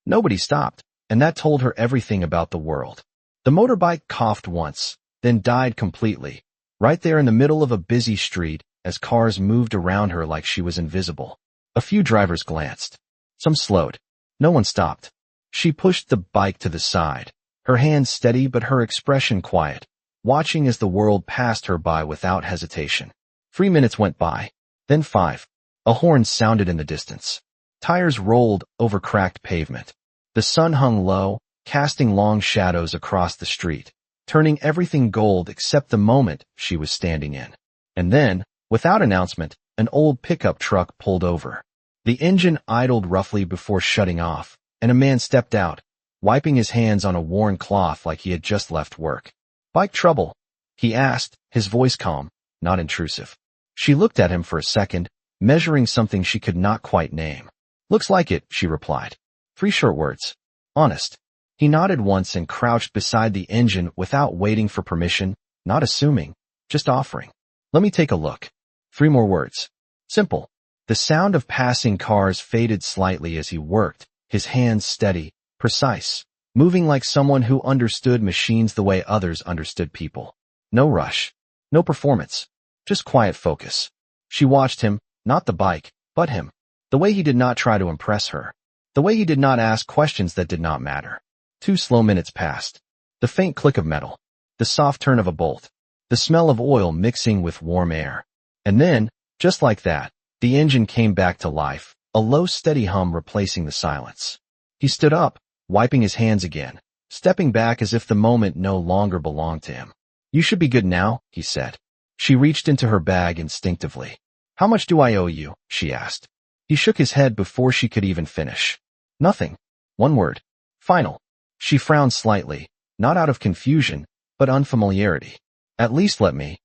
Nobody stopped, and that told her everything about the world. The motorbike coughed once, then died completely, right there in the middle of a busy street as cars moved around her like she was invisible. A few drivers glanced. Some slowed. No one stopped. She pushed the bike to the side, her hands steady but her expression quiet, watching as the world passed her by without hesitation. 3 minutes went by, then 5. A horn sounded in the distance. Tires rolled over cracked pavement. The sun hung low, casting long shadows across the street, turning everything gold except the moment she was standing in. And then, without announcement, an old pickup truck pulled over. The engine idled roughly before shutting off, and a man stepped out, wiping his hands on a worn cloth like he had just left work. "Bike trouble?" he asked, his voice calm, not intrusive. She looked at him for a second, measuring something she could not quite name. "Looks like it," she replied. 3 short words. "Honest." He nodded once and crouched beside the engine without waiting for permission, not assuming, just offering. "Let me take a look." 3 more words. Simple. The sound of passing cars faded slightly as he worked, his hands steady, precise, moving like someone who understood machines the way others understood people. No rush. No performance. Just quiet focus. She watched him, not the bike, but him. The way he did not try to impress her. The way he did not ask questions that did not matter. 2 slow minutes passed. The faint click of metal. The soft turn of a bolt. The smell of oil mixing with warm air. And then, just like that, the engine came back to life, a low steady hum replacing the silence. He stood up, wiping his hands again, stepping back as if the moment no longer belonged to him. "You should be good now," he said. She reached into her bag instinctively. "How much do I owe you?" she asked. He shook his head before she could even finish. "Nothing." 1 word. "Final." She frowned slightly, not out of confusion, but unfamiliarity. "At least let me."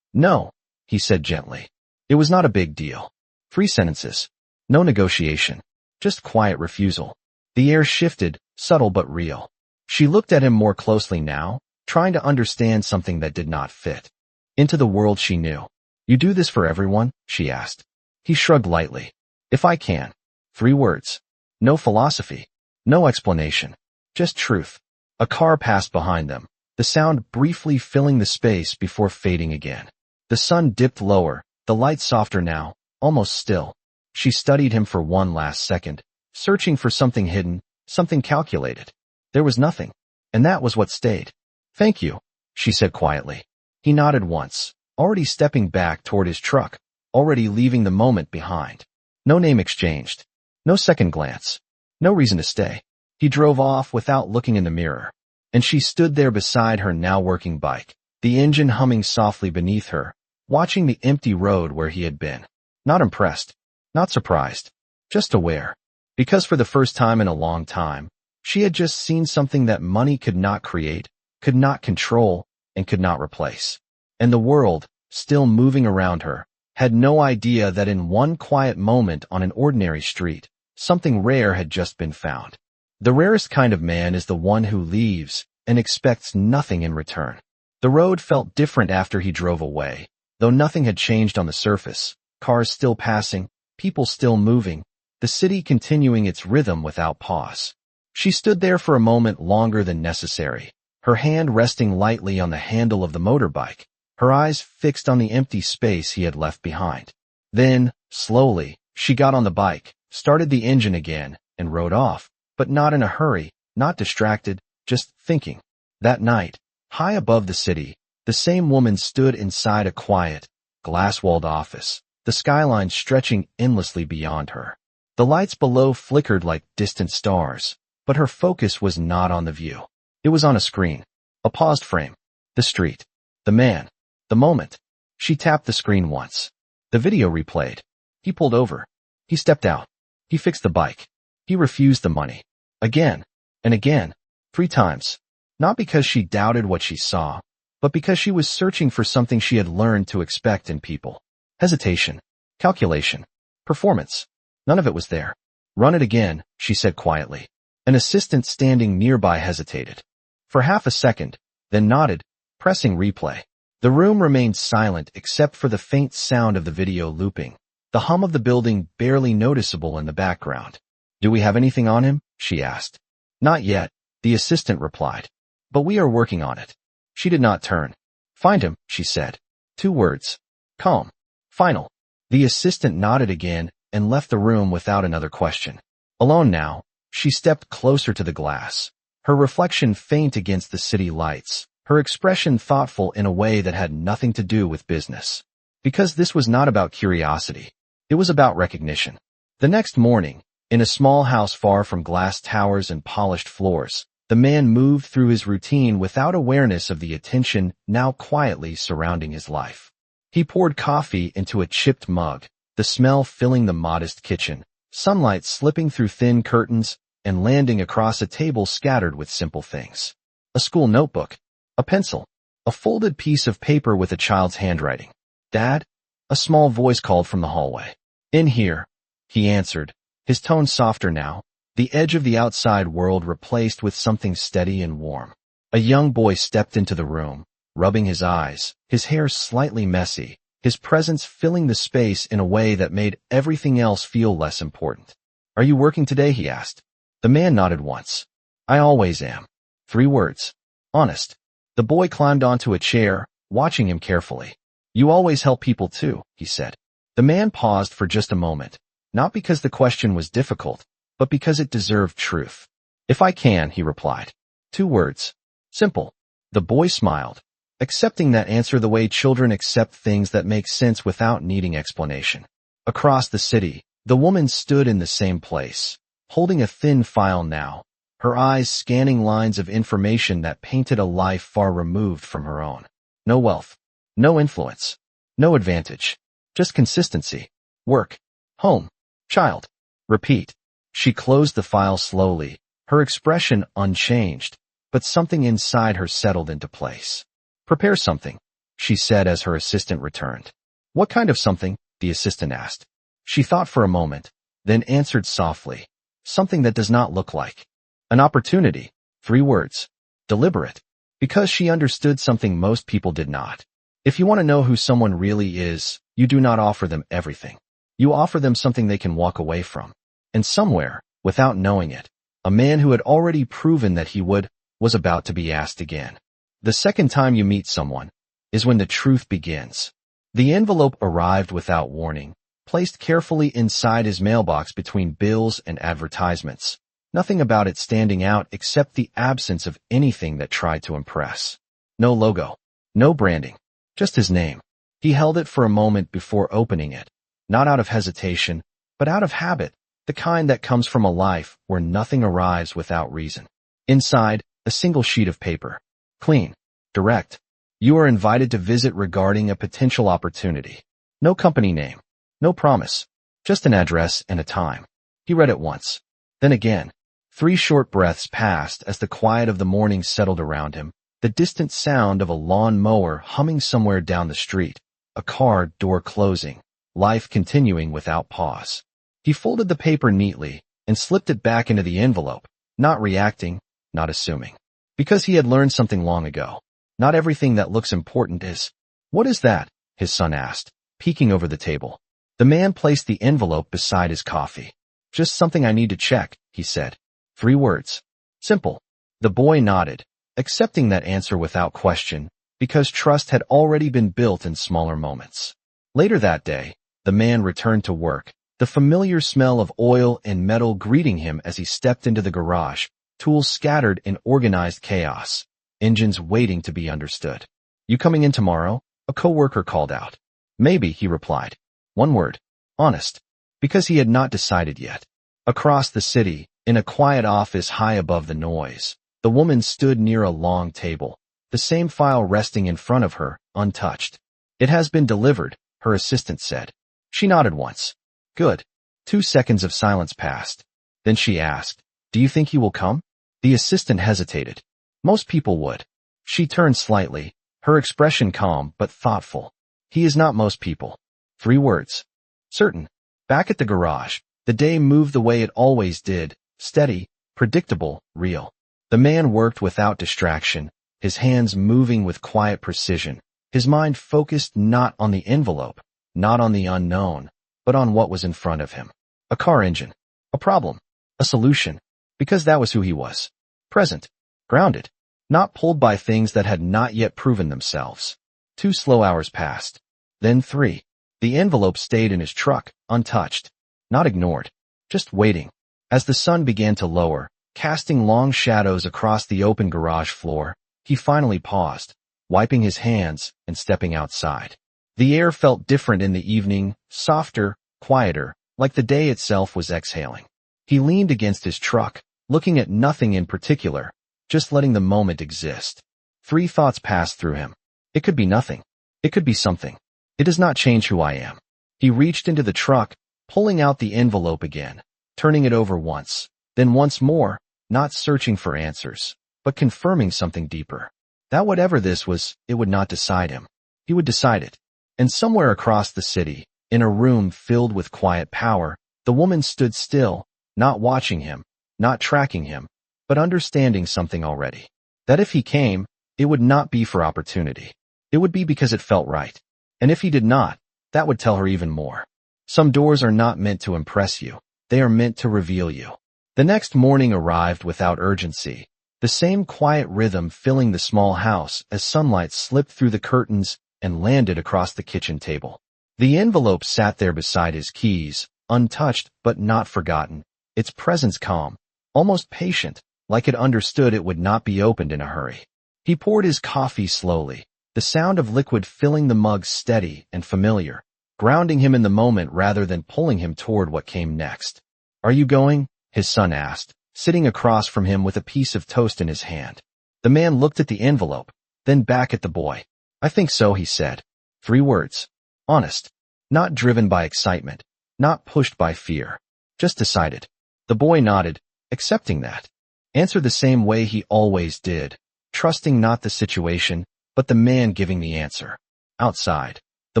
"No," he said gently. It was not a big deal. 3 sentences. No negotiation. Just quiet refusal. The air shifted, subtle but real. She looked at him more closely now, trying to understand something that did not fit into the world she knew. "You do this for everyone?" she asked. He shrugged lightly. "If I can." 3 words. No philosophy. No explanation. Just truth. A car passed behind them, the sound briefly filling the space before fading again. The sun dipped lower, the light softer now, almost still. She studied him for one last second, searching for something hidden, something calculated. There was nothing, and that was what stayed. "Thank you," she said quietly. He nodded once, already stepping back toward his truck, already leaving the moment behind. No name exchanged. No second glance. No reason to stay. He drove off without looking in the mirror, and she stood there beside her now working bike, the engine humming softly beneath her, watching the empty road where he had been. Not impressed. Not surprised. Just aware. Because for the first time in a long time, she had just seen something that money could not create, could not control, and could not replace. And the world, still moving around her, had no idea that in one quiet moment on an ordinary street, something rare had just been found. The rarest kind of man is the one who leaves and expects nothing in return. The road felt different after he drove away, though nothing had changed on the surface. Cars still passing, people still moving, the city continuing its rhythm without pause. She stood there for a moment longer than necessary, her hand resting lightly on the handle of the motorbike, her eyes fixed on the empty space he had left behind. Then, slowly, she got on the bike, started the engine again, and rode off, but not in a hurry, not distracted, just thinking. That night, high above the city, the same woman stood inside a quiet, glass-walled office, the skyline stretching endlessly beyond her. The lights below flickered like distant stars, but her focus was not on the view. It was on a screen, a paused frame, the street, the man, the moment. She tapped the screen once. The video replayed. He pulled over. He stepped out. He fixed the bike. He refused the money. Again, and again, 3 times. Not because she doubted what she saw, but because she was searching for something she had learned to expect in people. Hesitation, calculation, performance. None of it was there. "Run it again," she said quietly. An assistant standing nearby hesitated. For half a second, then nodded, pressing replay. The room remained silent except for the faint sound of the video looping, the hum of the building barely noticeable in the background. "Do we have anything on him?" she asked. Not yet, the assistant replied. But we are working on it. She did not turn. Find him, she said. 2 words. Calm. Final. The assistant nodded again and left the room without another question. Alone now, she stepped closer to the glass, her reflection faint against the city lights, her expression thoughtful in a way that had nothing to do with business. Because this was not about curiosity. It was about recognition. The next morning, in a small house far from glass towers and polished floors, the man moved through his routine without awareness of the attention now quietly surrounding his life. He poured coffee into a chipped mug, the smell filling the modest kitchen, sunlight slipping through thin curtains and landing across a table scattered with simple things. A school notebook, a pencil, a folded piece of paper with a child's handwriting. Dad? A small voice called from the hallway. In here, he answered, his tone softer now, the edge of the outside world replaced with something steady and warm. A young boy stepped into the room, rubbing his eyes, his hair slightly messy, his presence filling the space in a way that made everything else feel less important. Are you working today? He asked. The man nodded once. I always am. 3 words. Honest. The boy climbed onto a chair, watching him carefully. You always help people too, he said. The man paused for just a moment, not because the question was difficult, but because it deserved truth. If I can, he replied. 2 words. Simple. The boy smiled, accepting that answer the way children accept things that make sense without needing explanation. Across the city, the woman stood in the same place, holding a thin file now, her eyes scanning lines of information that painted a life far removed from her own. No wealth, no influence, no advantage, just consistency. Work, home, child. Repeat. She closed the file slowly, her expression unchanged, but something inside her settled into place. Prepare something, she said as her assistant returned. What kind of something? The assistant asked. She thought for a moment, then answered softly. Something that does not look like an opportunity. 3 words. Deliberate. Because she understood something most people did not. If you want to know who someone really is, you do not offer them everything. You offer them something they can walk away from. And somewhere, without knowing it, a man who had already proven that he would, was about to be asked again. The second time you meet someone is when the truth begins. The envelope arrived without warning, placed carefully inside his mailbox between bills and advertisements. Nothing about it standing out except the absence of anything that tried to impress. No logo, no branding, just his name. He held it for a moment before opening it, not out of hesitation, but out of habit, the kind that comes from a life where nothing arrives without reason. Inside, a single sheet of paper. Clean. Direct. You are invited to visit regarding a potential opportunity. No company name. No promise. Just an address and a time. He read it once. Then again. 3 short breaths passed as the quiet of the morning settled around him, the distant sound of a lawn mower humming somewhere down the street, a car door closing, life continuing without pause. He folded the paper neatly and slipped it back into the envelope, not reacting, not assuming. Because he had learned something long ago. Not everything that looks important is. What is that? His son asked, peeking over the table. The man placed the envelope beside his coffee. Just something I need to check, he said. 3 words. Simple. The boy nodded, accepting that answer without question, because trust had already been built in smaller moments. Later that day, the man returned to work, the familiar smell of oil and metal greeting him as he stepped into the garage, tools scattered in organized chaos, engines waiting to be understood. You coming in tomorrow? A coworker called out. Maybe, he replied. 1 word. Honest. Because he had not decided yet. Across the city, in a quiet office high above the noise, the woman stood near a long table, the same file resting in front of her, untouched. It has been delivered, her assistant said. She nodded once. Good. 2 seconds of silence passed. Then she asked, do you think he will come? The assistant hesitated. Most people would. She turned slightly, her expression calm but thoughtful. He is not most people. 3 words. Certain. Back at the garage, the day moved the way it always did, steady, predictable, real. The man worked without distraction, his hands moving with quiet precision, his mind focused not on the envelope, not on the unknown, but on what was in front of him. A car engine. A problem. A solution. Because that was who he was. Present. Grounded. Not pulled by things that had not yet proven themselves. 2 slow hours passed. Then 3. The envelope stayed in his truck, untouched. Not ignored. Just waiting. As the sun began to lower, casting long shadows across the open garage floor, he finally paused, wiping his hands and stepping outside. The air felt different in the evening, softer, quieter, like the day itself was exhaling. He leaned against his truck, looking at nothing in particular, just letting the moment exist. 3 thoughts passed through him. It could be nothing. It could be something. It does not change who I am. He reached into the truck, pulling out the envelope again, turning it over once, then once more, not searching for answers, but confirming something deeper. That whatever this was, it would not decide him. He would decide it. And somewhere across the city, in a room filled with quiet power, the woman stood still, not watching him, not tracking him, but understanding something already. That if he came, it would not be for opportunity. It would be because it felt right. And if he did not, that would tell her even more. Some doors are not meant to impress you. They are meant to reveal you. The next morning arrived without urgency, the same quiet rhythm filling the small house as sunlight slipped through the curtains and landed across the kitchen table. The envelope sat there beside his keys, untouched but not forgotten, its presence calm, almost patient, like it understood it would not be opened in a hurry. He poured his coffee slowly, the sound of liquid filling the mug steady and familiar, grounding him in the moment rather than pulling him toward what came next. "Are you going?" his son asked, sitting across from him with a piece of toast in his hand. The man looked at the envelope, then back at the boy. "I think so," he said. 3 words. Honest. Not driven by excitement. Not pushed by fear. Just decided. The boy nodded, accepting that. Answered the same way he always did, trusting not the situation, but the man giving the answer. Outside, the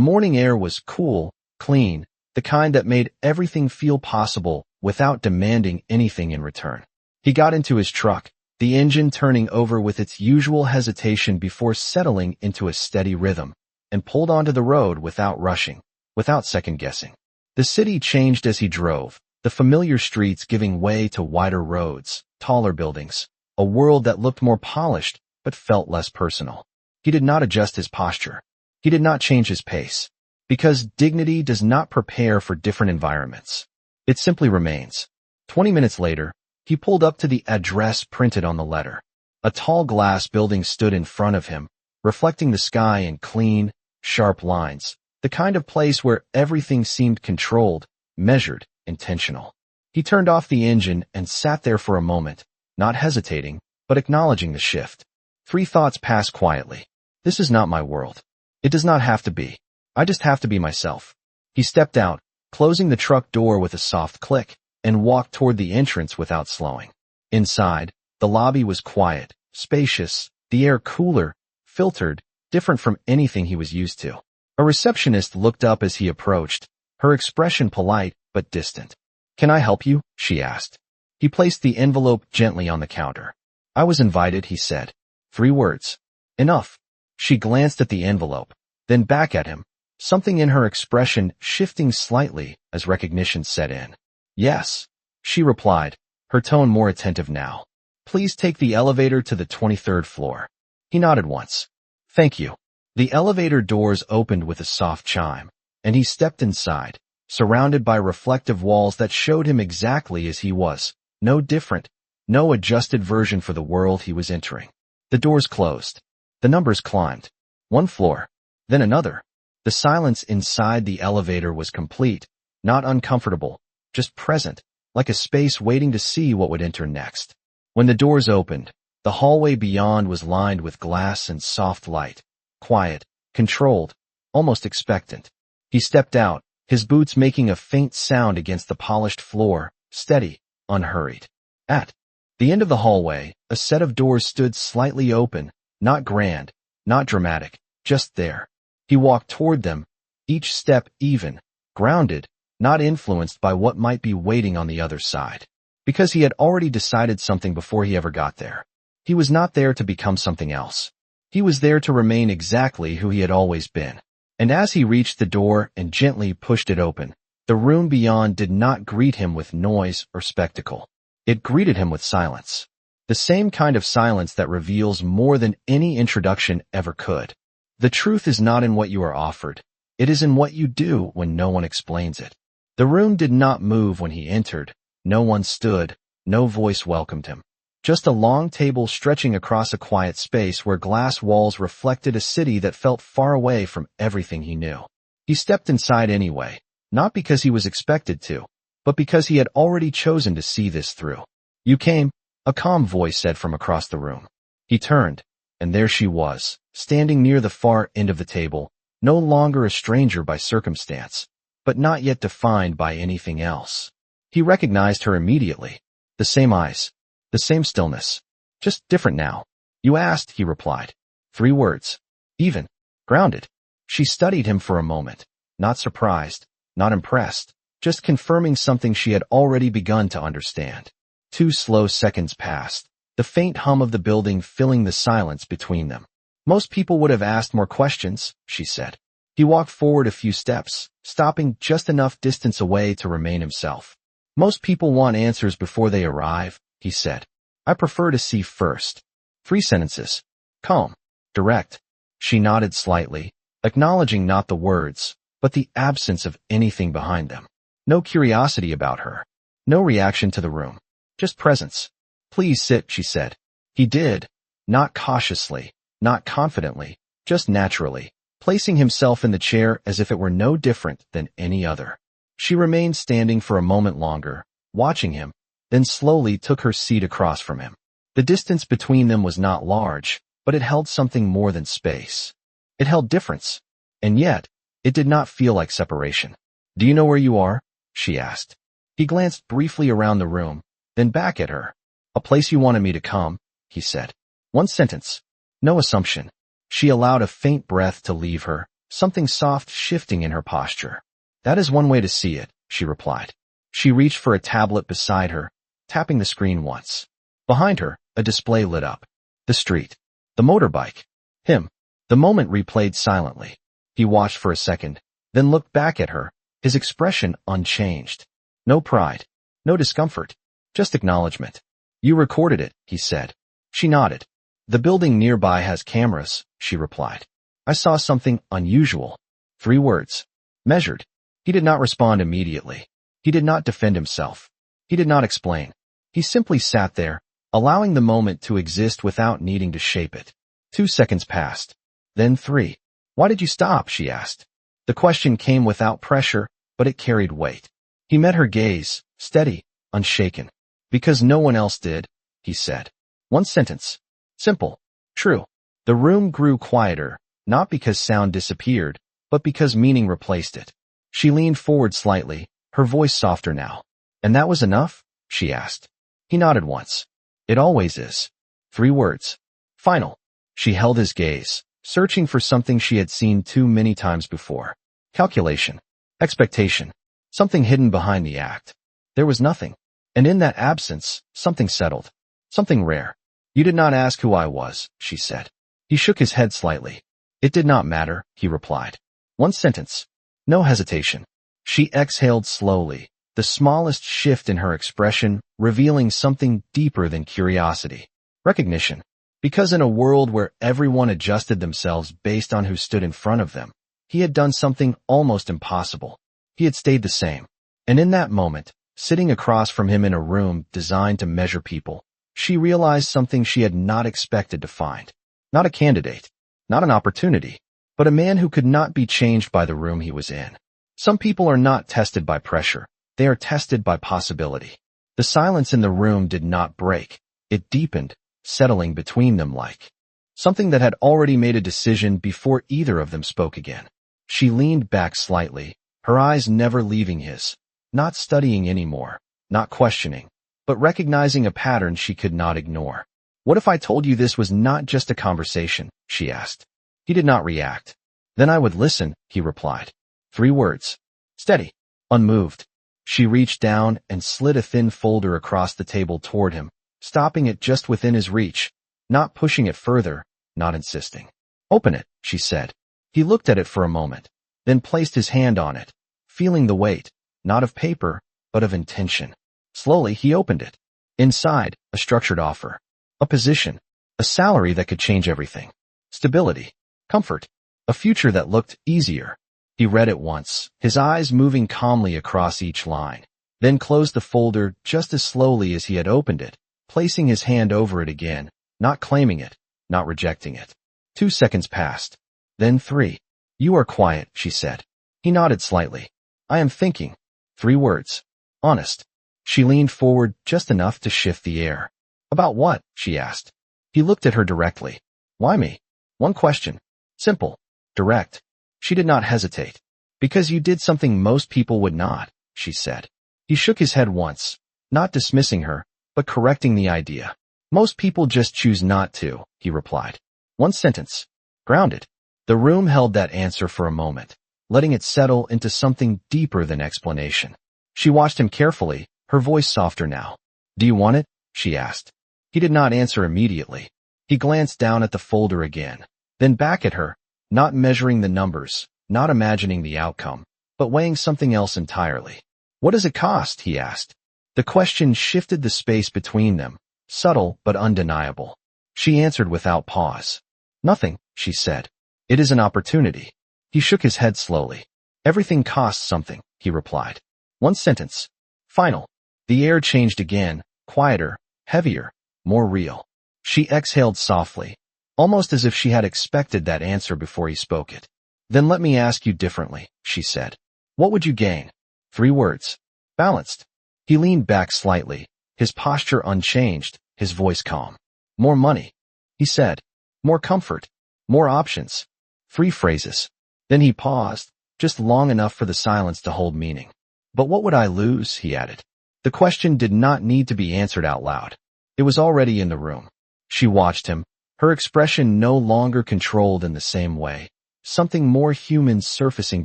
morning air was cool, clean, the kind that made everything feel possible without demanding anything in return. He got into his truck, the engine turning over with its usual hesitation before settling into a steady rhythm, and pulled onto the road without rushing, without second-guessing. The city changed as he drove, the familiar streets giving way to wider roads, taller buildings, a world that looked more polished but felt less personal. He did not adjust his posture. He did not change his pace. Because dignity does not prepare for different environments. It simply remains. 20 minutes later, he pulled up to the address printed on the letter. A tall glass building stood in front of him, reflecting the sky in clean, sharp lines, the kind of place where everything seemed controlled, measured, intentional. He turned off the engine and sat there for a moment, not hesitating, but acknowledging the shift. 3 thoughts passed quietly. This is not my world. It does not have to be. I just have to be myself. He stepped out, closing the truck door with a soft click, and walked toward the entrance without slowing. Inside, the lobby was quiet, spacious, the air cooler, filtered, different from anything he was used to. A receptionist looked up as he approached, her expression polite but distant. "Can I help you?" she asked. He placed the envelope gently on the counter. "I was invited," he said. 3 words. Enough. She glanced at the envelope, then back at him, something in her expression shifting slightly as recognition set in. "Yes," she replied, her tone more attentive now. "Please take the elevator to the 23rd floor." He nodded once. "Thank you." The elevator doors opened with a soft chime, and he stepped inside, surrounded by reflective walls that showed him exactly as he was, no different, no adjusted version for the world he was entering. The doors closed. The numbers climbed. 1 floor, then another. The silence inside the elevator was complete, not uncomfortable, just present, like a space waiting to see what would enter next. When the doors opened, the hallway beyond was lined with glass and soft light, quiet, controlled, almost expectant. He stepped out, his boots making a faint sound against the polished floor, steady, unhurried. At the end of the hallway, a set of doors stood slightly open, not grand, not dramatic, just there. He walked toward them, each step even, grounded, not influenced by what might be waiting on the other side. Because he had already decided something before he ever got there. He was not there to become something else. He was there to remain exactly who he had always been. And as he reached the door and gently pushed it open, the room beyond did not greet him with noise or spectacle. It greeted him with silence. The same kind of silence that reveals more than any introduction ever could. The truth is not in what you are offered. It is in what you do when no one explains it. The room did not move when he entered. No one stood. No voice welcomed him. Just a long table stretching across a quiet space where glass walls reflected a city that felt far away from everything he knew. He stepped inside anyway, not because he was expected to, but because he had already chosen to see this through. "You came," a calm voice said from across the room. He turned, and there she was, standing near the far end of the table, no longer a stranger by circumstance, but not yet defined by anything else. He recognized her immediately. The same eyes, the same stillness, just different now. "You asked," he replied. 3 words. Even. Grounded. She studied him for a moment, not surprised, not impressed, just confirming something she had already begun to understand. 2 slow seconds passed, the faint hum of the building filling the silence between them. "Most people would have asked more questions," she said. He walked forward a few steps, stopping just enough distance away to remain himself. "Most people want answers before they arrive," he said. "I prefer to see first." 3 sentences. Calm. Direct. She nodded slightly, acknowledging not the words, but the absence of anything behind them. No curiosity about her. No reaction to the room. Just presence. "Please sit," she said. He did. Not cautiously, not confidently, just naturally, placing himself in the chair as if it were no different than any other. She remained standing for a moment longer, watching him, then slowly took her seat across from him. The distance between them was not large, but it held something more than space. It held difference. And yet, it did not feel like separation. "Do you know where you are?" she asked. He glanced briefly around the room, then back at her. "A place you wanted me to come," he said. 1 sentence. No assumption. She allowed a faint breath to leave her, something soft shifting in her posture. "That is one way to see it," she replied. She reached for a tablet beside her, tapping the screen once. Behind her, a display lit up. The street. The motorbike. Him. The moment replayed silently. He watched for a second, then looked back at her, his expression unchanged. No pride. No discomfort. Just acknowledgement. "You recorded it," he said. She nodded. "The building nearby has cameras," she replied. "I saw something unusual." 3 words. Measured. He did not respond immediately. He did not defend himself. He did not explain. He simply sat there, allowing the moment to exist without needing to shape it. 2 seconds passed. Then 3. "Why did you stop?" she asked. The question came without pressure, but it carried weight. He met her gaze, steady, unshaken. "Because no one else did," he said. 1 sentence. Simple. True. The room grew quieter, not because sound disappeared, but because meaning replaced it. She leaned forward slightly, her voice softer now. "And that was enough?" she asked. He nodded once. "It always is." 3 words. Final. She held his gaze, searching for something she had seen too many times before. Calculation. Expectation. Something hidden behind the act. There was nothing. And in that absence, something settled. Something rare. "You did not ask who I was," she said. He shook his head slightly. "It did not matter," he replied. 1 sentence. No hesitation. She exhaled slowly, the smallest shift in her expression revealing something deeper than curiosity. Recognition. Because in a world where everyone adjusted themselves based on who stood in front of them, he had done something almost impossible. He had stayed the same. And in that moment, sitting across from him in a room designed to measure people, she realized something she had not expected to find. Not a candidate, not an opportunity, but a man who could not be changed by the room he was in. Some people are not tested by pressure. They are tested by possibility. The silence in the room did not break. It deepened, settling between them like something that had already made a decision before either of them spoke again. She leaned back slightly, her eyes never leaving his, not studying anymore, not questioning, but recognizing a pattern she could not ignore. "What if I told you this was not just a conversation?" she asked. He did not react. "Then I would listen," he replied. 3 words. Steady. Unmoved. She reached down and slid a thin folder across the table toward him, stopping it just within his reach, not pushing it further, not insisting. "Open it," she said. He looked at it for a moment, then placed his hand on it, feeling the weight, not of paper, but of intention. Slowly he opened it. Inside, a structured offer. A position. A salary that could change everything. Stability. Comfort. A future that looked easier. He read it once, his eyes moving calmly across each line, then closed the folder just as slowly as he had opened it, placing his hand over it again, not claiming it, not rejecting it. 2 seconds passed. Then 3. You are quiet, she said. He nodded slightly. I am thinking. 3 words. Honest. She leaned forward just enough to shift the air. About what? She asked. He looked at her directly. Why me? One question. Simple. Direct. She did not hesitate. Because you did something most people would not, she said. He shook his head once, not dismissing her, but correcting the idea. Most people just choose not to, he replied. 1 sentence. Grounded. The room held that answer for a moment, letting it settle into something deeper than explanation. She watched him carefully, her voice softer now. Do you want it? She asked. He did not answer immediately. He glanced down at the folder again, then back at her, not measuring the numbers, not imagining the outcome, but weighing something else entirely. What does it cost? He asked. The question shifted the space between them, subtle but undeniable. She answered without pause. Nothing, she said. It is an opportunity. He shook his head slowly. Everything costs something, he replied. 1 sentence. Final. The air changed again, quieter, heavier, more real. She exhaled softly, almost as if she had expected that answer before he spoke it. Then let me ask you differently, she said. What would you gain? 3 words. Balanced. He leaned back slightly, his posture unchanged, his voice calm. More money, he said. More comfort. More options. 3 phrases. Then he paused, just long enough for the silence to hold meaning. But what would I lose? He added. The question did not need to be answered out loud. It was already in the room. She watched him, her expression no longer controlled in the same way, something more human surfacing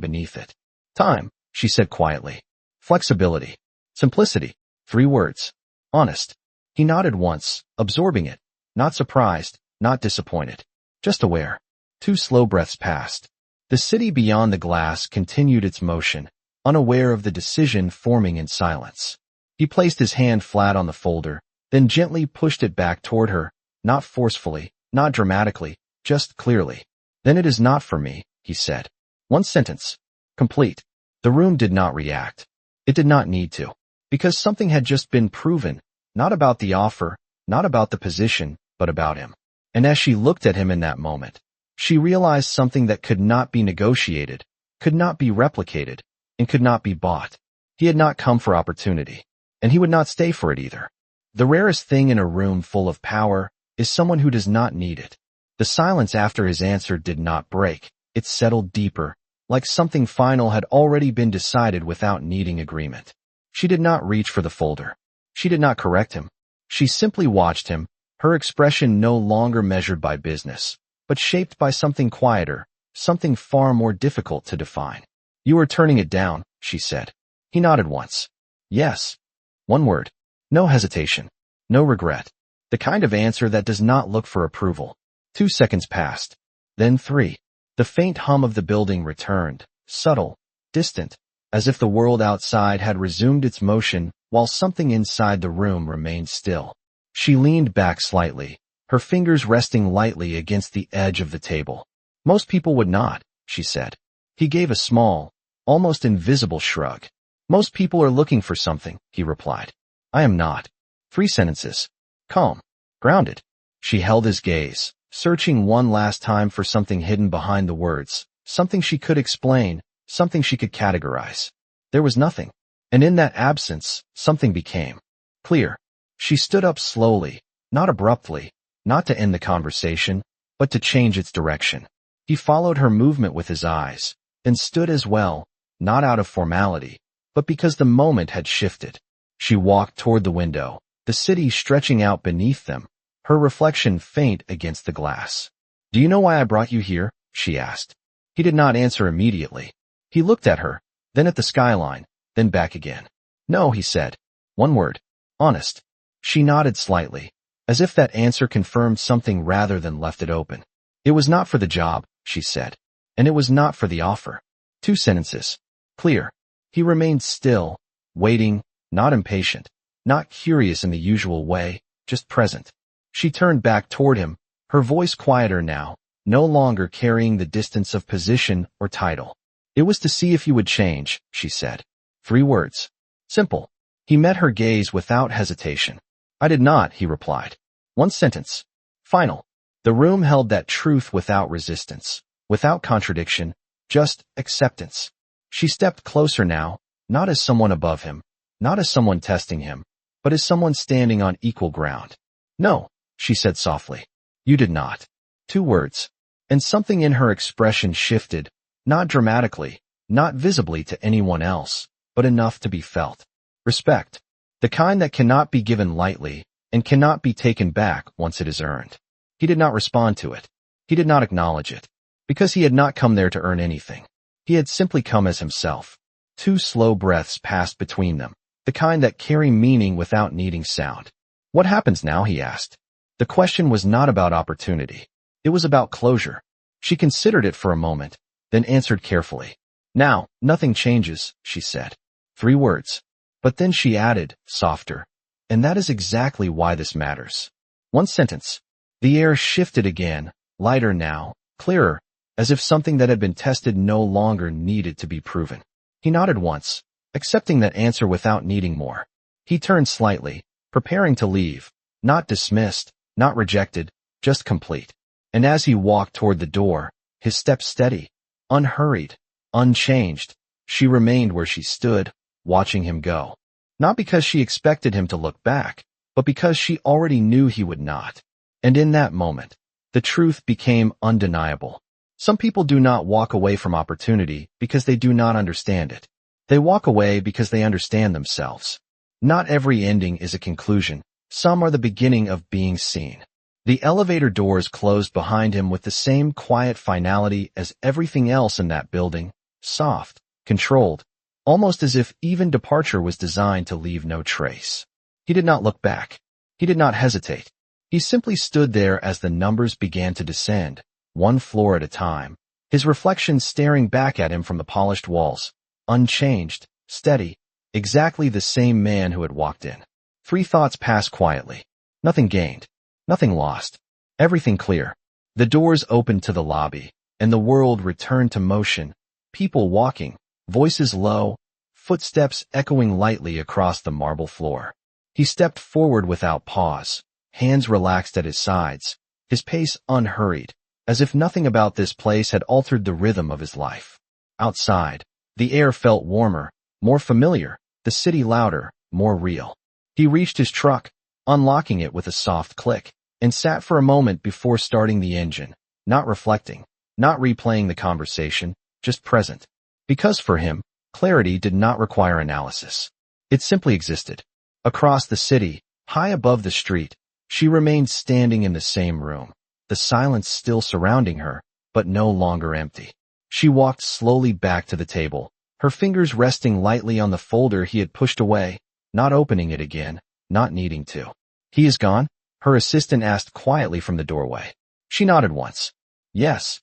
beneath it. Time, she said quietly. Flexibility. Simplicity. 3 words. Honest. He nodded once, absorbing it, not surprised, not disappointed, just aware. 2 slow breaths passed. The city beyond the glass continued its motion, unaware of the decision forming in silence. He placed his hand flat on the folder, then gently pushed it back toward her, not forcefully, not dramatically, just clearly. Then it is not for me, he said. 1 sentence. Complete. The room did not react. It did not need to. Because something had just been proven, not about the offer, not about the position, but about him. And as she looked at him in that moment, she realized something that could not be negotiated, could not be replicated, and could not be bought. He had not come for opportunity, and he would not stay for it either. The rarest thing in a room full of power is someone who does not need it. The silence after his answer did not break. It settled deeper, like something final had already been decided without needing agreement. She did not reach for the folder. She did not correct him. She simply watched him, her expression no longer measured by business, but shaped by something quieter, something far more difficult to define. You are turning it down, she said. He nodded once. Yes. 1 word. No hesitation. No regret. The kind of answer that does not look for approval. 2 seconds passed. Then 3. The faint hum of the building returned, subtle, distant, as if the world outside had resumed its motion while something inside the room remained still. She leaned back slightly, her fingers resting lightly against the edge of the table. Most people would not, she said. He gave a small, almost invisible shrug. Most people are looking for something, he replied. I am not. 3 sentences. Calm. Grounded. She held his gaze, searching one last time for something hidden behind the words, something she could explain, something she could categorize. There was nothing. And in that absence, something became clear. She stood up slowly, not abruptly, not to end the conversation, but to change its direction. He followed her movement with his eyes, then stood as well, not out of formality, but because the moment had shifted. She walked toward the window, the city stretching out beneath them, her reflection faint against the glass. Do you know why I brought you here? She asked. He did not answer immediately. He looked at her, then at the skyline, then back again. No, he said. 1 word. Honest. She nodded slightly, as if that answer confirmed something rather than left it open. It was not for the job, she said. And it was not for the offer. 2 sentences. Clear. He remained still, waiting, not impatient, not curious in the usual way, just present. She turned back toward him, her voice quieter now, no longer carrying the distance of position or title. It was to see if you would change, she said. 3 words. Simple. He met her gaze without hesitation. I did not, he replied. 1 sentence. Final. The room held that truth without resistance, without contradiction, just acceptance. She stepped closer now, not as someone above him, not as someone testing him, but as someone standing on equal ground. No, she said softly. You did not. 2 words. And something in her expression shifted, not dramatically, not visibly to anyone else, but enough to be felt. Respect. The kind that cannot be given lightly and cannot be taken back once it is earned. He did not respond to it. He did not acknowledge it. Because he had not come there to earn anything. He had simply come as himself. 2 slow breaths passed between them, the kind that carry meaning without needing sound. What happens now, he asked. The question was not about opportunity. It was about closure. She considered it for a moment, then answered carefully. Now, nothing changes, she said. 3 words. But then she added, softer. And that is exactly why this matters. 1 sentence. The air shifted again, lighter now, clearer, as if something that had been tested no longer needed to be proven. He nodded once, accepting that answer without needing more. He turned slightly, preparing to leave, not dismissed, not rejected, just complete. And as he walked toward the door, his steps steady, unhurried, unchanged, she remained where she stood, watching him go. Not because she expected him to look back, but because she already knew he would not. And in that moment, the truth became undeniable. Some people do not walk away from opportunity because they do not understand it. They walk away because they understand themselves. Not every ending is a conclusion. Some are the beginning of being seen. The elevator doors closed behind him with the same quiet finality as everything else in that building, soft, controlled, almost as if even departure was designed to leave no trace. He did not look back. He did not hesitate. He simply stood there as the numbers began to descend, 1 floor at a time, his reflection staring back at him from the polished walls, unchanged, steady, exactly the same man who had walked in. 3 thoughts passed quietly. Nothing gained. Nothing lost. Everything clear. The doors opened to the lobby, and the world returned to motion, people walking, voices low, footsteps echoing lightly across the marble floor. He stepped forward without pause, hands relaxed at his sides, his pace unhurried, as if nothing about this place had altered the rhythm of his life. Outside, the air felt warmer, more familiar, the city louder, more real. He reached his truck, unlocking it with a soft click, and sat for a moment before starting the engine, not reflecting, not replaying the conversation, just present. Because for him, clarity did not require analysis. It simply existed. Across the city, high above the street, she remained standing in the same room, the silence still surrounding her, but no longer empty. She walked slowly back to the table, her fingers resting lightly on the folder he had pushed away, not opening it again, not needing to. He is gone? Her assistant asked quietly from the doorway. She nodded once. Yes.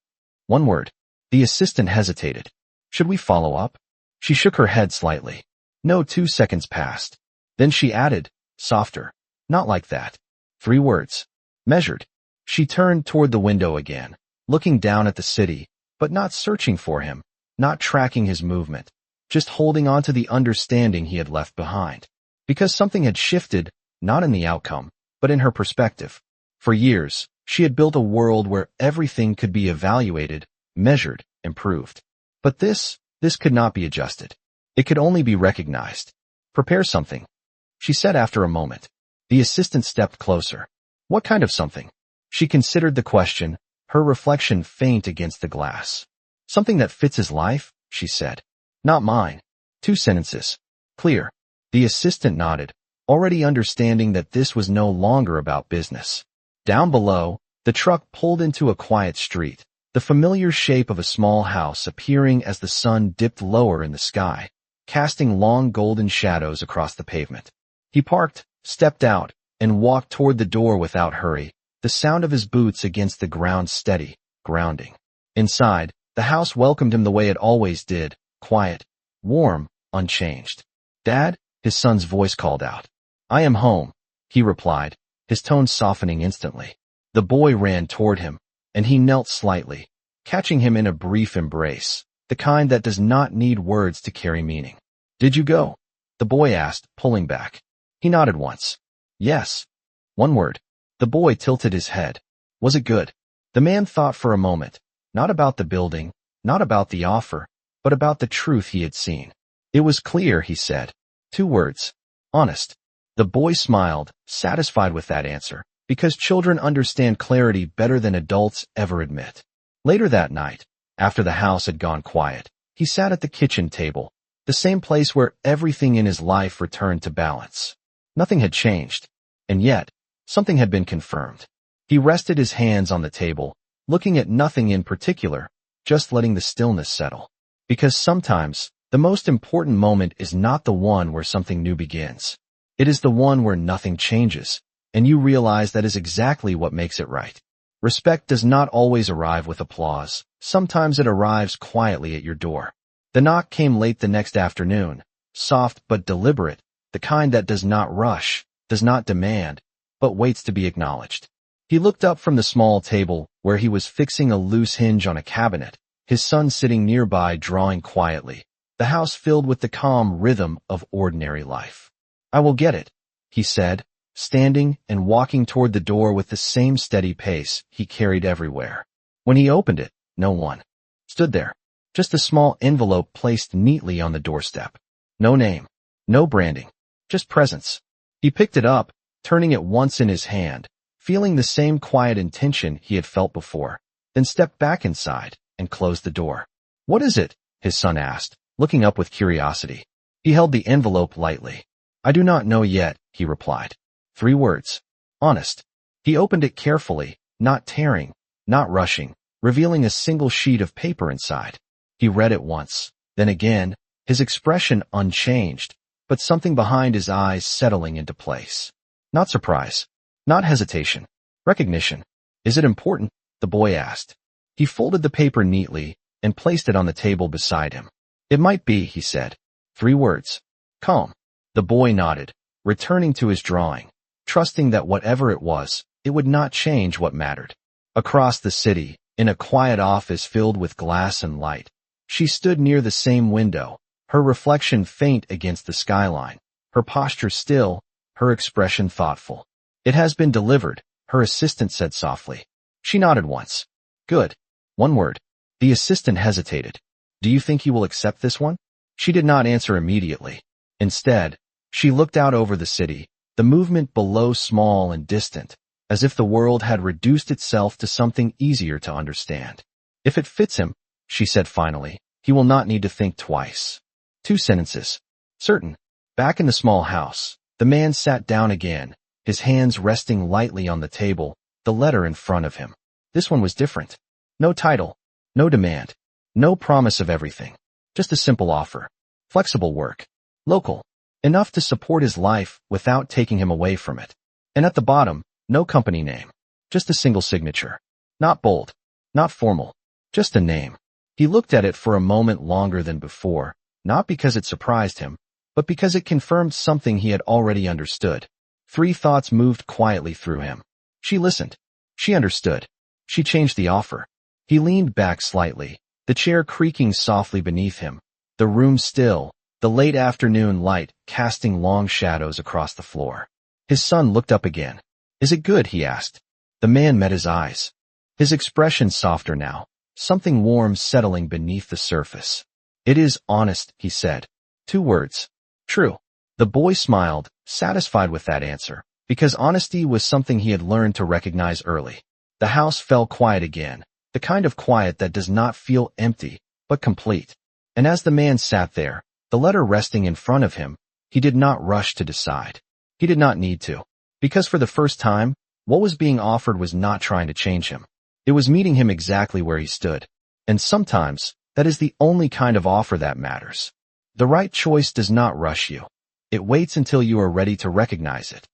1 word. The assistant hesitated. Should we follow up? She shook her head slightly. No. 2 seconds passed. Then she added, softer. Not like that. 3 words. Measured. She turned toward the window again, looking down at the city, but not searching for him, not tracking his movement, just holding on to the understanding he had left behind. Because something had shifted, not in the outcome, but in her perspective. For years, she had built a world where everything could be evaluated, measured, improved. But this could not be adjusted. It could only be recognized. Prepare something, she said after a moment. The assistant stepped closer. What kind of something? She considered the question, her reflection faint against the glass. Something that fits his life, she said. Not mine. 2 sentences. Clear. The assistant nodded, already understanding that this was no longer about business. Down below, the truck pulled into a quiet street, the familiar shape of a small house appearing as the sun dipped lower in the sky, casting long golden shadows across the pavement. He parked, stepped out, and walked toward the door without hurry, the sound of his boots against the ground steady, grounding. Inside, the house welcomed him the way it always did, quiet, warm, unchanged. Dad? His son's voice called out. I am home, he replied, his tone softening instantly. The boy ran toward him, and he knelt slightly, catching him in a brief embrace, the kind that does not need words to carry meaning. Did you go? The boy asked, pulling back. He nodded once. Yes. One word. The boy tilted his head. Was it good? The man thought for a moment, not about the building, not about the offer, but about the truth he had seen. It was clear, he said. 2 words. Honest. The boy smiled, satisfied with that answer, because children understand clarity better than adults ever admit. Later that night, after the house had gone quiet, he sat at the kitchen table, the same place where everything in his life returned to balance. Nothing had changed, and yet, something had been confirmed. He rested his hands on the table, looking at nothing in particular, just letting the stillness settle. Because sometimes, the most important moment is not the one where something new begins. It is the one where nothing changes, and you realize that is exactly what makes it right. Respect does not always arrive with applause. Sometimes it arrives quietly at your door. The knock came late the next afternoon, soft but deliberate, the kind that does not rush, does not demand, but waits to be acknowledged. He looked up from the small table where he was fixing a loose hinge on a cabinet, his son sitting nearby drawing quietly, the house filled with the calm rhythm of ordinary life. I will get it, he said, standing and walking toward the door with the same steady pace he carried everywhere. When he opened it, no one stood there. Just a small envelope placed neatly on the doorstep. No name, no branding, just presence. He picked it up, turning it once in his hand, feeling the same quiet intention he had felt before, then stepped back inside and closed the door. What is it? His son asked, looking up with curiosity. He held the envelope lightly. I do not know yet, he replied. 3 words. Honest. He opened it carefully, not tearing, not rushing, revealing a single sheet of paper inside. He read it once, then again, his expression unchanged, but something behind his eyes settling into place. Not surprise, not hesitation, recognition. Is it important? The boy asked. He folded the paper neatly and placed it on the table beside him. It might be, he said. 3 words. Calm. The boy nodded, returning to his drawing, trusting that whatever it was, it would not change what mattered. Across the city, in a quiet office filled with glass and light, she stood near the same window, her reflection faint against the skyline, her posture still, her expression thoughtful. It has been delivered, her assistant said softly. She nodded once. Good. 1 word. The assistant hesitated. Do you think he will accept this one? She did not answer immediately. Instead, she looked out over the city, the movement below small and distant, as if the world had reduced itself to something easier to understand. If it fits him, she said finally, he will not need to think twice. 2 sentences. Certain. Back in the small house, the man sat down again, his hands resting lightly on the table, the letter in front of him. This one was different. No title, no demand, no promise of everything. Just a simple offer. Flexible work. Local. Enough to support his life without taking him away from it. And at the bottom, no company name. Just a single signature. Not bold. Not formal. Just a name. He looked at it for a moment longer than before, not because it surprised him, but because it confirmed something he had already understood. 3 thoughts moved quietly through him. She listened. She understood. She changed the offer. He leaned back slightly, the chair creaking softly beneath him, the room still, the late afternoon light casting long shadows across the floor. His son looked up again. Is it good? He asked. The man met his eyes. His expression softer now, something warm settling beneath the surface. It is honest, he said. 2 words. True. The boy smiled, satisfied with that answer, because honesty was something he had learned to recognize early. The house fell quiet again, the kind of quiet that does not feel empty, but complete. And as the man sat there, the letter resting in front of him, he did not rush to decide. He did not need to. Because for the first time, what was being offered was not trying to change him. It was meeting him exactly where he stood. And sometimes, that is the only kind of offer that matters. The right choice does not rush you. It waits until you are ready to recognize it.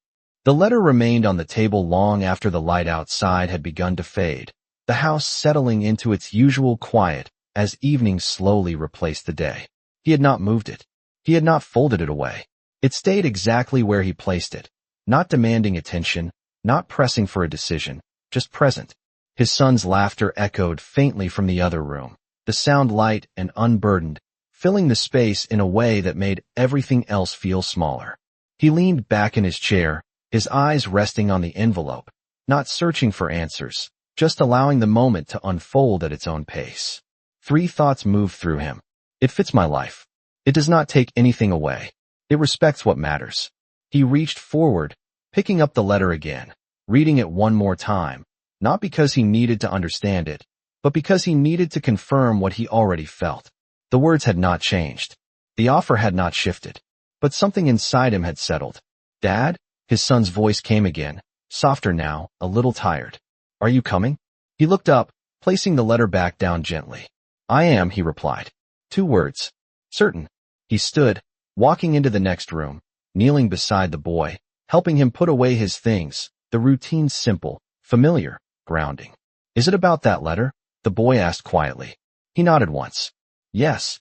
The letter remained on the table long after the light outside had begun to fade, the house settling into its usual quiet as evening slowly replaced the day. He had not moved it. He had not folded it away. It stayed exactly where he placed it, not demanding attention, not pressing for a decision, just present. His son's laughter echoed faintly from the other room, the sound light and unburdened, filling the space in a way that made everything else feel smaller. He leaned back in his chair, his eyes resting on the envelope, not searching for answers, just allowing the moment to unfold at its own pace. 3 thoughts moved through him. It fits my life. It does not take anything away. It respects what matters. He reached forward, picking up the letter again, reading it one more time, not because he needed to understand it, but because he needed to confirm what he already felt. The words had not changed. The offer had not shifted. But something inside him had settled. "Dad?" His son's voice came again, softer now, a little tired. "Are you coming?" He looked up, placing the letter back down gently. "I am," he replied. 2 words. "Certain." He stood, walking into the next room, kneeling beside the boy, helping him put away his things, the routine simple, familiar, grounding. "Is it about that letter?" the boy asked quietly. He nodded once. "Yes."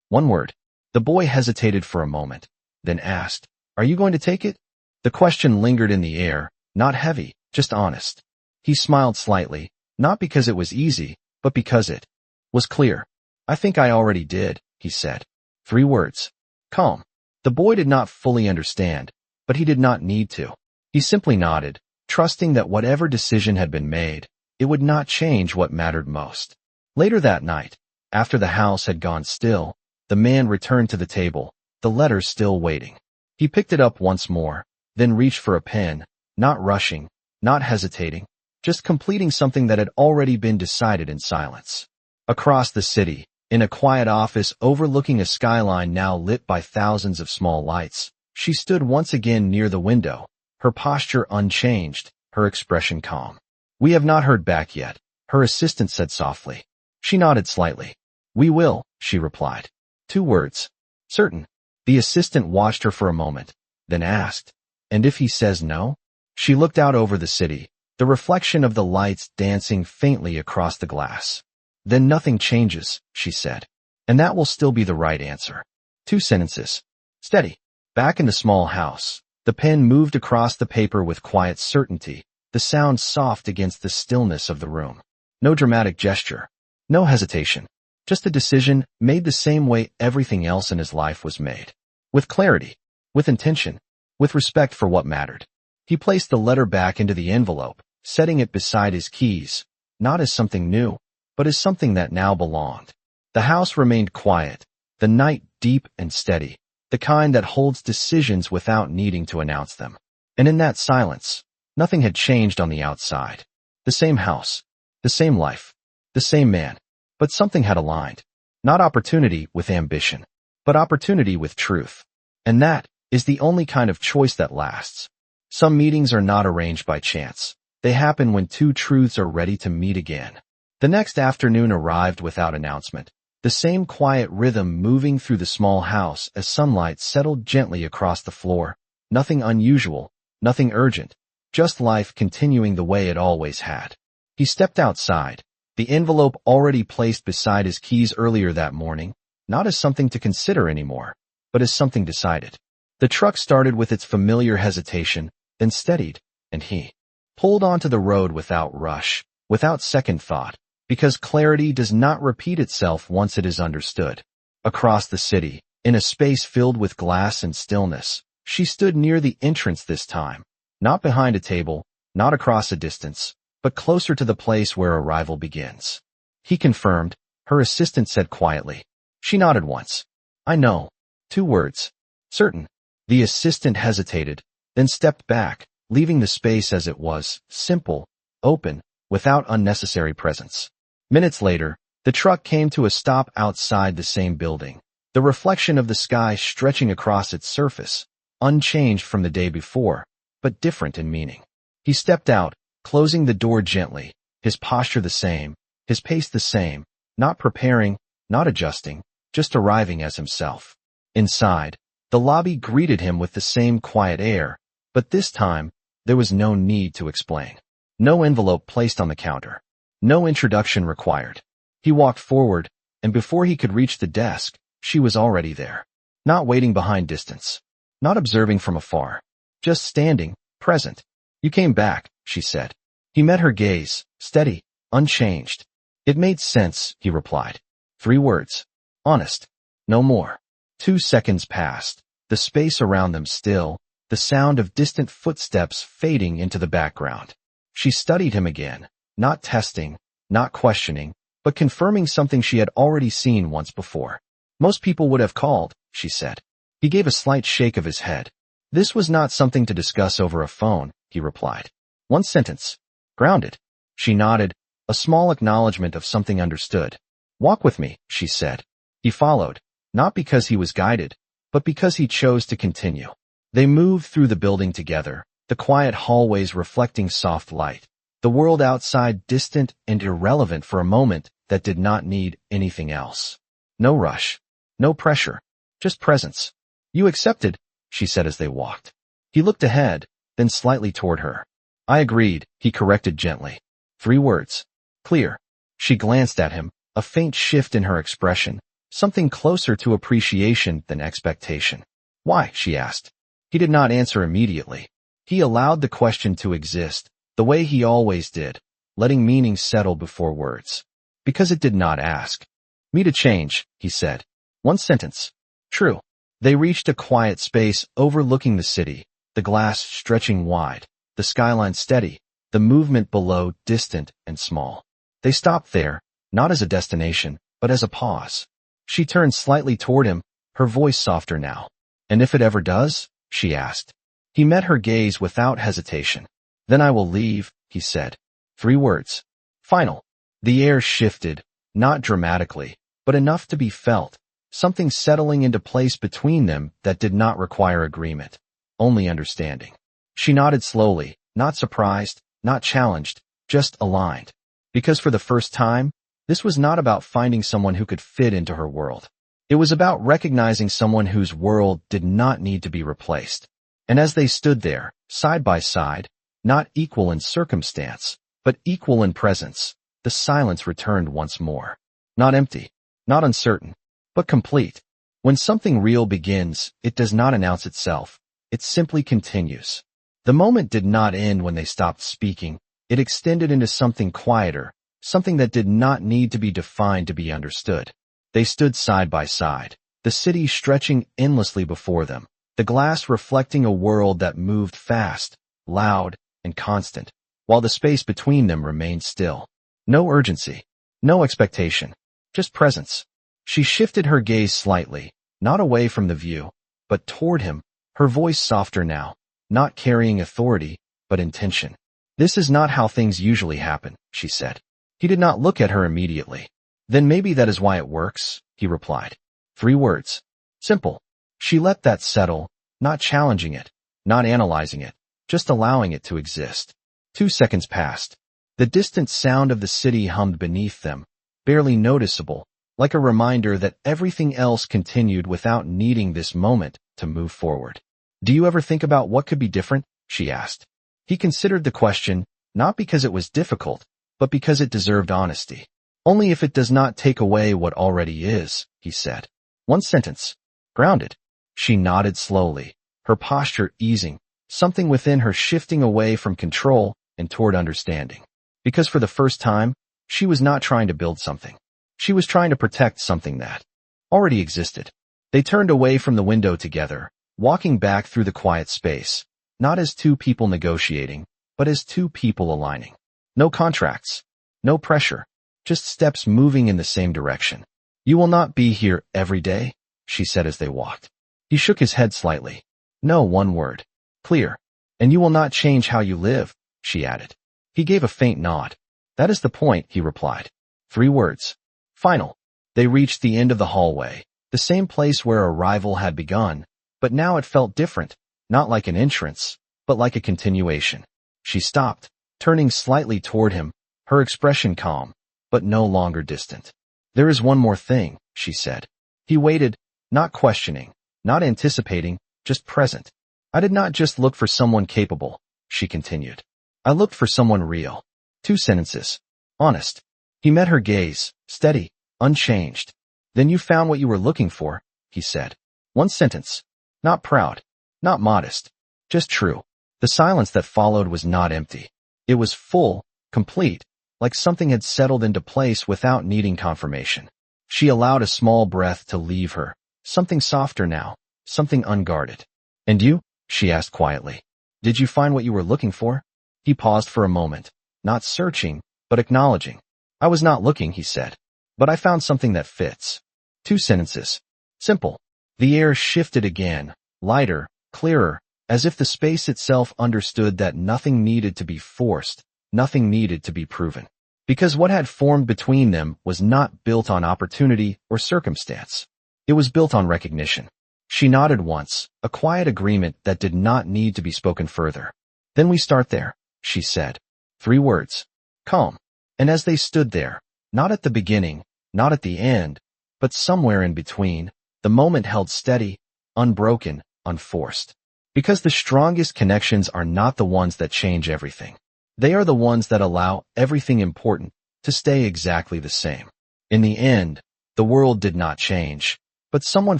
1 word. The boy hesitated for a moment, then asked, "Are you going to take it?" The question lingered in the air, not heavy, just honest. He smiled slightly, not because it was easy, but because it was clear. "I think I already did," he said. 3 words. Calm. The boy did not fully understand, but he did not need to. He simply nodded, trusting that whatever decision had been made, it would not change what mattered most. Later that night, after the house had gone still, the man returned to the table, the letter still waiting. He picked it up once more, then reached for a pen, not rushing, not hesitating, just completing something that had already been decided in silence. Across the city, in a quiet office overlooking a skyline now lit by thousands of small lights, she stood once again near the window, her posture unchanged, her expression calm. "We have not heard back yet," her assistant said softly. She nodded slightly. "We will," she replied. 2 words. "Certain." The assistant watched her for a moment, then asked, "And if he says no?" She looked out over the city, the reflection of the lights dancing faintly across the glass. "Then nothing changes," she said. "And that will still be the right answer." 2 sentences. Steady. Back in the small house, the pen moved across the paper with quiet certainty, the sound soft against the stillness of the room. No dramatic gesture. No hesitation. Just a decision made the same way everything else in his life was made. With clarity. With intention. With respect for what mattered. He placed the letter back into the envelope, setting it beside his keys, not as something new, but as something that now belonged. The house remained quiet, the night deep and steady, the kind that holds decisions without needing to announce them. And in that silence, nothing had changed on the outside. The same house, the same life, the same man, but something had aligned. Not opportunity with ambition, but opportunity with truth. And that is the only kind of choice that lasts. Some meetings are not arranged by chance. They happen when 2 truths are ready to meet again. The next afternoon arrived without announcement, the same quiet rhythm moving through the small house as sunlight settled gently across the floor. Nothing unusual, nothing urgent, just life continuing the way it always had. He stepped outside, the envelope already placed beside his keys earlier that morning, not as something to consider anymore, but as something decided. The truck started with its familiar hesitation, then steadied, and he pulled onto the road without rush, without second thought, because clarity does not repeat itself once it is understood. Across the city, in a space filled with glass and stillness, she stood near the entrance this time, not behind a table, not across a distance, but closer to the place where arrival begins. He confirmed, her assistant said quietly. She nodded once. "I know." 2 words. "Certain." The assistant hesitated, then stepped back, leaving the space as it was, simple, open, without unnecessary presence. Minutes later, the truck came to a stop outside the same building, the reflection of the sky stretching across its surface, unchanged from the day before, but different in meaning. He stepped out, closing the door gently, his posture the same, his pace the same, not preparing, not adjusting, just arriving as himself. Inside, the lobby greeted him with the same quiet air, but this time, there was no need to explain. No envelope placed on the counter. No introduction required. He walked forward, and before he could reach the desk, she was already there. Not waiting behind distance. Not observing from afar. Just standing, present. You came back, she said. He met her gaze, steady, unchanged. It made sense, he replied. 3 words. Honest. No more. 2 seconds passed, the space around them still, the sound of distant footsteps fading into the background. She studied him again, not testing, not questioning, but confirming something she had already seen once before. Most people would have called, she said. He gave a slight shake of his head. This was not something to discuss over a phone, he replied. 1 sentence. Grounded. She nodded, a small acknowledgement of something understood. Walk with me, she said. He followed, not because he was guided, but because he chose to continue. They moved through the building together, the quiet hallways reflecting soft light, the world outside distant and irrelevant for a moment that did not need anything else. No rush. No pressure. Just presence. You accepted, she said as they walked. He looked ahead, then slightly toward her. I agreed, he corrected gently. 3 words. Clear. She glanced at him, a faint shift in her expression, something closer to appreciation than expectation. Why? She asked. He did not answer immediately. He allowed the question to exist, the way he always did, letting meaning settle before words. Because it did not ask. Me to change, he said. 1 sentence. True. They reached a quiet space overlooking the city, the glass stretching wide, the skyline steady, the movement below distant and small. They stopped there, not as a destination, but as a pause. She turned slightly toward him, her voice softer now. And if it ever does? She asked. He met her gaze without hesitation. Then I will leave, he said. 3 words. Final. The air shifted, not dramatically, but enough to be felt, something settling into place between them that did not require agreement, only understanding. She nodded slowly, not surprised, not challenged, just aligned. Because for the first time, this was not about finding someone who could fit into her world. It was about recognizing someone whose world did not need to be replaced. And as they stood there, side by side, not equal in circumstance, but equal in presence, the silence returned once more. Not empty, not uncertain, but complete. When something real begins, it does not announce itself. It simply continues. The moment did not end when they stopped speaking. It extended into something quieter, something that did not need to be defined to be understood. They stood side by side, the city stretching endlessly before them, the glass reflecting a world that moved fast, loud, and constant, while the space between them remained still. No urgency, no expectation, just presence. She shifted her gaze slightly, not away from the view, but toward him, her voice softer now, not carrying authority, but intention. This is not how things usually happen, she said. He did not look at her immediately. Then maybe that is why it works, he replied. 3 words. Simple. She let that settle, not challenging it, not analyzing it, just allowing it to exist. 2 seconds passed. The distant sound of the city hummed beneath them, barely noticeable, like a reminder that everything else continued without needing this moment to move forward. Do you ever think about what could be different? She asked. He considered the question, not because it was difficult, but because it deserved honesty. Only if it does not take away what already is, he said. 1 sentence. Grounded. She nodded slowly, her posture easing, something within her shifting away from control and toward understanding. Because for the first time, she was not trying to build something. She was trying to protect something that already existed. They turned away from the window together, walking back through the quiet space, not as 2 people negotiating, but as 2 people aligning. No contracts, no pressure, just steps moving in the same direction. You will not be here every day, she said as they walked. He shook his head slightly. No, 1 word. Clear. And you will not change how you live, she added. He gave a faint nod. That is the point, he replied. 3 words. Final. They reached the end of the hallway, the same place where arrival had begun, but now it felt different, not like an entrance, but like a continuation. She stopped, turning slightly toward him, her expression calm, but no longer distant. There is 1 more thing, she said. He waited, not questioning, not anticipating, just present. I did not just look for someone capable, she continued. I looked for someone real. 2 sentences. Honest. He met her gaze, steady, unchanged. Then you found what you were looking for, he said. 1 sentence. Not proud, not modest, just true. The The silence that followed was not empty. It was full, complete, like something had settled into place without needing confirmation. She allowed a small breath to leave her, something softer now, something unguarded. "And you?" she asked quietly. "Did you find what you were looking for?" He paused for a moment, not searching, but acknowledging. "I was not looking," he said. "But I found something that fits." 2 sentences. Simple. The air shifted again, lighter, clearer, as if the space itself understood that nothing needed to be forced, nothing needed to be proven. Because what had formed between them was not built on opportunity or circumstance. It was built on recognition. She nodded once, a quiet agreement that did not need to be spoken further. "Then we start there," she said. 3 words. Calm. And as they stood there, not at the beginning, not at the end, but somewhere in between, the moment held steady, unbroken, unforced. Because the strongest connections are not the ones that change everything. They are the ones that allow everything important to stay exactly the same. In the end, the world did not change, but someone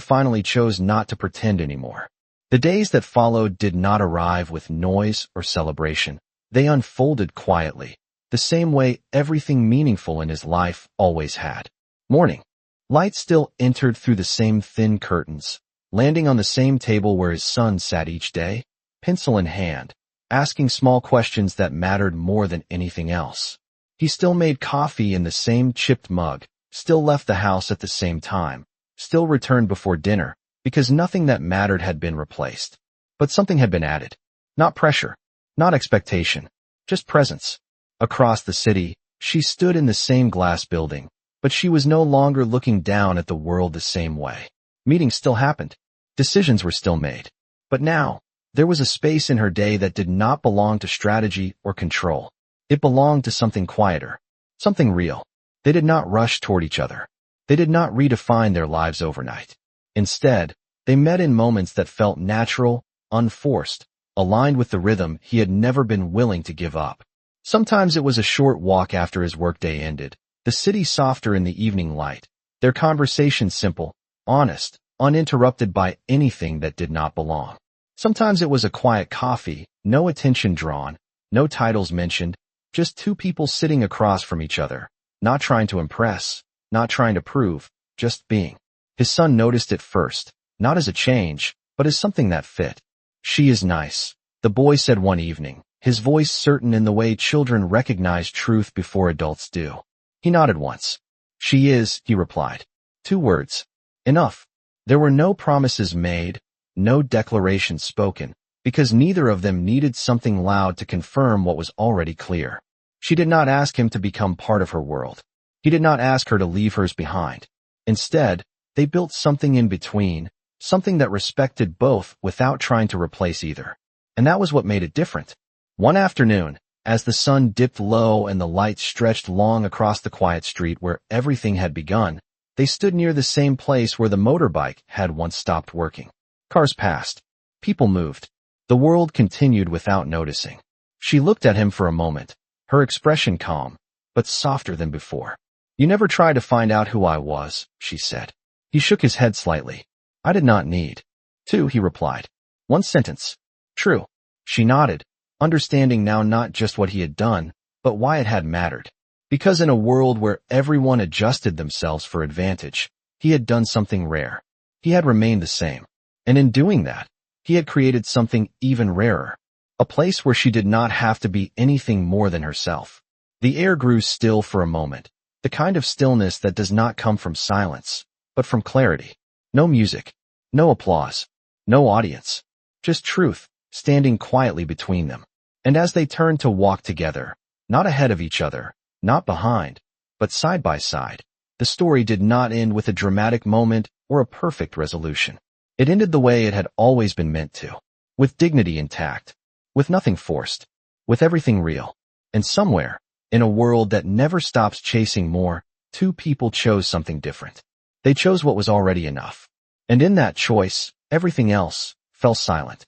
finally chose not to pretend anymore. The days that followed did not arrive with noise or celebration. They unfolded quietly, the same way everything meaningful in his life always had. Morning. Light still entered through the same thin curtains, landing on the same table where his son sat each day, pencil in hand, asking small questions that mattered more than anything else. He still made coffee in the same chipped mug, still left the house at the same time, still returned before dinner, because nothing that mattered had been replaced. But something had been added. Not pressure, not expectation, just presence. Across the city, she stood in the same glass building, but she was no longer looking down at the world the same way. Meetings still happened. Decisions were still made. But now, there was a space in her day that did not belong to strategy or control. It belonged to something quieter, something real. They did not rush toward each other. They did not redefine their lives overnight. Instead, they met in moments that felt natural, unforced, aligned with the rhythm he had never been willing to give up. Sometimes it was a short walk after his workday ended, the city softer in the evening light, their conversation simple, honest, uninterrupted by anything that did not belong. Sometimes it was a quiet coffee, no attention drawn, no titles mentioned, just 2 people sitting across from each other, not trying to impress, not trying to prove, just being. His son noticed it first, not as a change, but as something that fit. "She is nice," the boy said one evening, his voice certain in the way children recognize truth before adults do. He nodded once. "She is," he replied. 2 words. Enough. There were no promises made, no declarations spoken, because neither of them needed something loud to confirm what was already clear. She did not ask him to become part of her world. He did not ask her to leave hers behind. Instead, they built something in between, something that respected both without trying to replace either. And that was what made it different. One afternoon, as the sun dipped low and the light stretched long across the quiet street where everything had begun, they stood near the same place where the motorbike had once stopped working. Cars passed. People moved. The world continued without noticing. She looked at him for a moment, her expression calm, but softer than before. "You never tried to find out who I was," she said. He shook his head slightly. "I did not need to," he replied. 1 sentence. "True." She nodded, understanding now not just what he had done, but why it had mattered. Because in a world where everyone adjusted themselves for advantage, he had done something rare. He had remained the same. And in doing that, he had created something even rarer. A place where she did not have to be anything more than herself. The air grew still for a moment, the kind of stillness that does not come from silence, but from clarity. No music, no applause, no audience, just truth, standing quietly between them. And as they turned to walk together, not ahead of each other, not behind, but side by side, the story did not end with a dramatic moment or a perfect resolution. It ended the way it had always been meant to, with dignity intact, with nothing forced, with everything real. And somewhere, in a world that never stops chasing more, 2 people chose something different. They chose what was already enough. And in that choice, everything else fell silent.